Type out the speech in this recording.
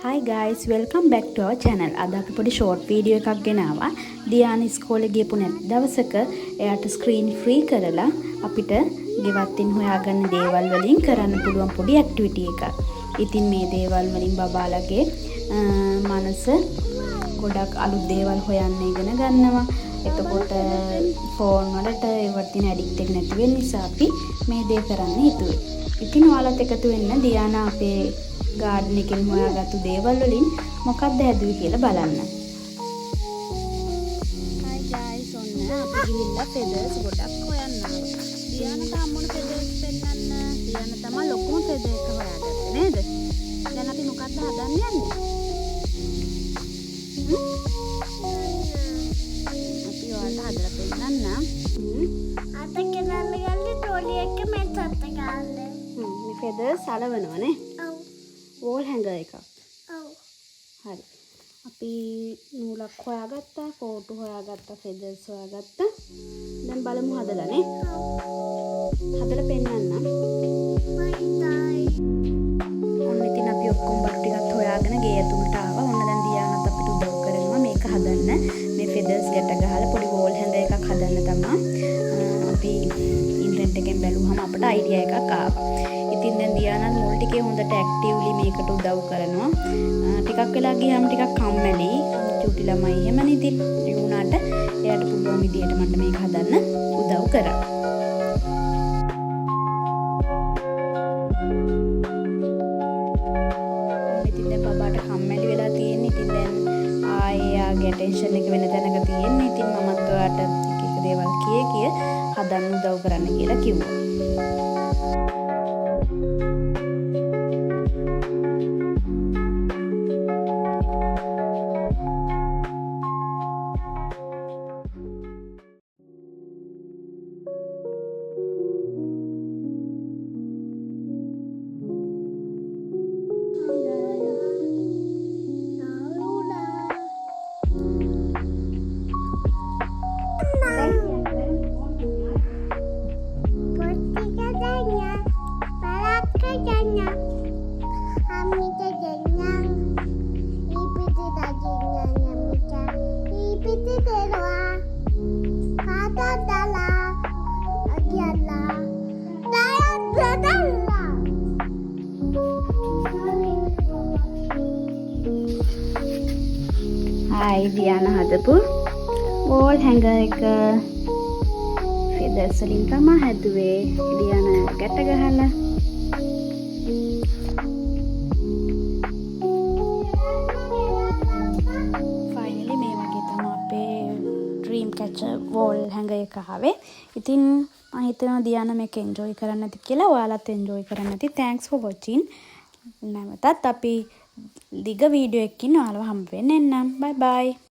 Hi guys, welcome back to our channel. අද අපි පොඩි short video එකක් ගෙනාවා. දියාන ඉස්කෝලේ ගියපු නැති දවසක එයාට screen free කරලා අපිට ගෙවත්තින් හොයාගන්න දේවල් වලින් කරන්න පුළුවන් පොඩි activity එකක්. ඉතින් මේ දේවල් වලින් බබාලගේ මනස ගොඩක් අලුත් දේවල් හොයන්න ඉගෙන ගන්නවා. එතකොට ෆෝන් වලට ඒවට තියෙන ඇඩික්ට් එක නැති වෙන නිසා අපි මේ දේ කරන්න හිතුවේ. ඉතින් ඔයාලත් එකතු වෙන්න දියානා අපේ ගාඩන් එකෙන් හොයාගත්තු දේවල් වලින් මොකක්ද හැදුවේ කියලා බලන්න. Hi guys, ඔන්න අපි ගිහිල්ලා feathers ගොඩක් හොයන්න ආවා. දියානට අම්මුණ feathers පෙන්නන්න. දියාන තමයි ලොකුම feather එක හොයාගත්තේ නේද? දැන් අපි මොකක්ද හදන්න යන්නේ? අපි ඔයාලට හදලා පෙන්නන්න. අත කරන්න ගන්නේ ට්‍රෝලි එක මෙතත් ගන්න. මේ feathers අලවනවා නේ? ඔව්. wall hanger එකක්. ඔව්. හරි. අපි නූලක් හොයාගත්තා, කෝටු හොයාගත්තා, feathers හොයාගත්තා. දැන් බලමු හදලා නේ. හදලා පෙන්නන්න. ඔන්න ඉතින් අපි ඔක්කොම බඩු ටිකත් හොයාගෙන ගේ ඇතුළට ආවා. ඔන්න දැන් දියානත් අපිට උදව් කරනවා මේක හදන්න. මේ feathers ගැට ගහලා පොඩි wall hanger එකක් හදන්න තමයි අපි ඉන්ටර්නෙට් එකෙන් බැලුවම අපට අයිඩියා එකක් ආවා. ඉතින් දැන් දියානත් මුල් ටිකේ හොඳට ඇක්ටිව්ලි මේකට උදව් කරනවා. ටිකක් වෙලා ගියාම ටිකක් කම්මැලි චූටි ළමයි එහෙමනේ. ඉතින් ඒ වුණාට එයාට පුළුවන් විදියට මට මේක හදන්න උදව් කරා. ඉතින් දැන් බබාට කම්මැලි වෙලා තියෙන්නේ. ඉතින් දැන් ආයේ යාගේ ඇටෙන්ෂන් එක වෙන තැනක තියෙන්නේ. ඉතින් මමත් ඔයාට එක එක දේවල් කිය හදන්න උදව් කරන්න කියලා කිව්වා. Hai, Diana හදපු wall hanger එක feathers වලින් තමයි හැදුවේ. Diana ගැට ගහලා. Finally මේ වගේ තමයි අපේ dream catcher wall hanger එක ආවේ. ඉතින් මම හිතනවා Diana මේක enjoy කරන්න ඇති කියලා. ඔයාලත් enjoy කරන්න ඇති. Thanks for watching. නැවතත් අපි දිග වීඩියෝ එකකින් ඔයාලව හම්බ වෙන්න එන්නම්. Bye bye.